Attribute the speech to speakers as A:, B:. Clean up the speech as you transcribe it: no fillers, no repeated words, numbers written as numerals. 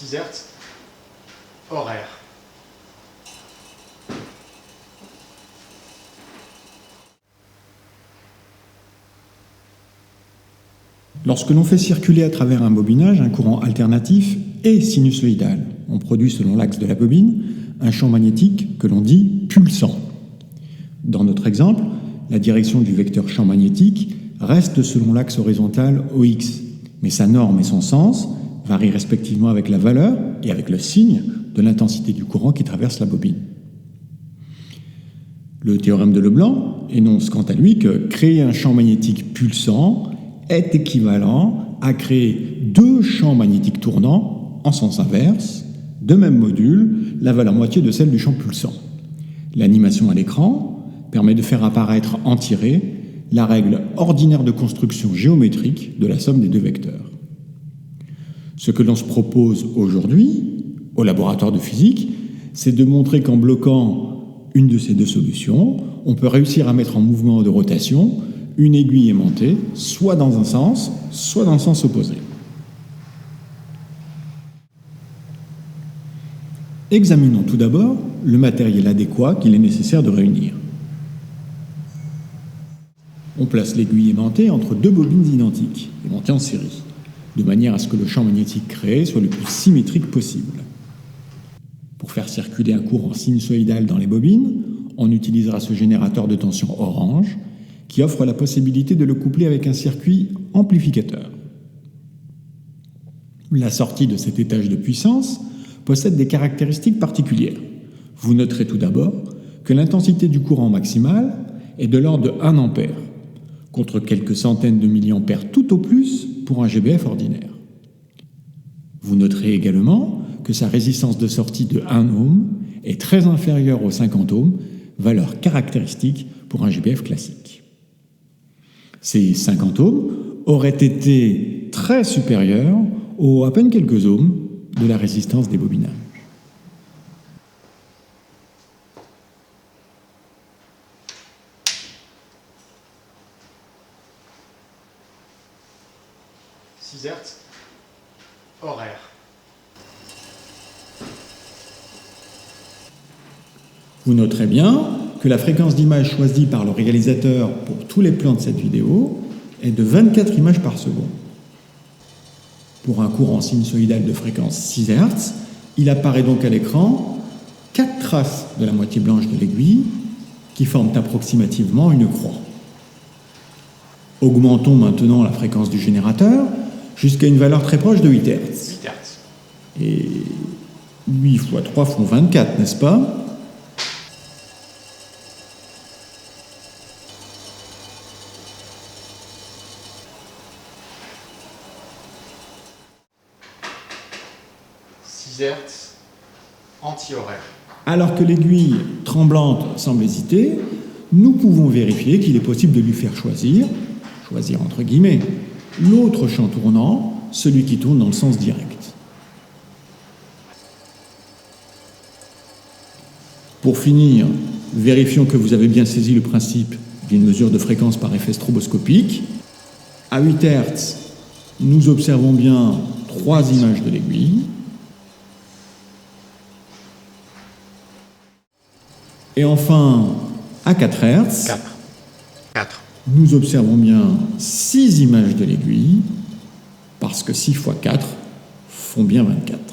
A: 6 Hz, horaire.
B: Lorsque l'on fait circuler à travers un bobinage un courant alternatif et sinusoïdal, on produit selon l'axe de la bobine un champ magnétique que l'on dit pulsant. Dans notre exemple, la direction du vecteur champ magnétique reste selon l'axe horizontal OX, mais sa norme et son sens varient respectivement avec la valeur et avec le signe de l'intensité du courant qui traverse la bobine. Le théorème de Leblanc énonce quant à lui que créer un champ magnétique pulsant est équivalent à créer deux champs magnétiques tournants en sens inverse, de même module, la valeur moitié de celle du champ pulsant. L'animation à l'écran permet de faire apparaître en tiré la règle ordinaire de construction géométrique de la somme des deux vecteurs. Ce que l'on se propose aujourd'hui, au laboratoire de physique, c'est de montrer qu'en bloquant une de ces deux solutions, on peut réussir à mettre en mouvement de rotation une aiguille aimantée, soit dans un sens, soit dans le sens opposé. Examinons tout d'abord le matériel adéquat qu'il est nécessaire de réunir. On place l'aiguille aimantée entre deux bobines identiques, aimantées en série, de manière à ce que le champ magnétique créé soit le plus symétrique possible. Pour faire circuler un courant sinusoïdal dans les bobines, on utilisera ce générateur de tension orange qui offre la possibilité de le coupler avec un circuit amplificateur. La sortie de cet étage de puissance possède des caractéristiques particulières. Vous noterez tout d'abord que l'intensité du courant maximal est de l'ordre de 1 A, contre quelques centaines de milliampères tout au plus pour un GBF ordinaire. Vous noterez également que sa résistance de sortie de 1 ohm est très inférieure aux 50 ohms, valeur caractéristique pour un GBF classique. Ces 50 ohms auraient été très supérieurs aux à peine quelques ohms de la résistance des bobinages.
A: Hz, horaire.
B: Vous noterez bien que la fréquence d'image choisie par le réalisateur pour tous les plans de cette vidéo est de 24 images par seconde. Pour un courant sinusoïdal de fréquence 6 Hz, il apparaît donc à l'écran 4 traces de la moitié blanche de l'aiguille qui forment approximativement une croix. Augmentons maintenant la fréquence du générateur jusqu'à une valeur très proche de 8 Hz.
A: 8 Hz.
B: Et 8 x 3 font 24, n'est-ce pas ?
A: Hz, anti-horaire.
B: Alors que l'aiguille tremblante semble hésiter, nous pouvons vérifier qu'il est possible de lui faire choisir entre guillemets, l'autre champ tournant, celui qui tourne dans le sens direct. Pour finir, vérifions que vous avez bien saisi le principe d'une mesure de fréquence par effet stroboscopique. À 8 Hz, nous observons bien 3 images de l'aiguille. Et enfin, à 4 Hz,
A: 4.
B: nous observons bien 6 images de l'aiguille, parce que 6 x 4 font bien 24.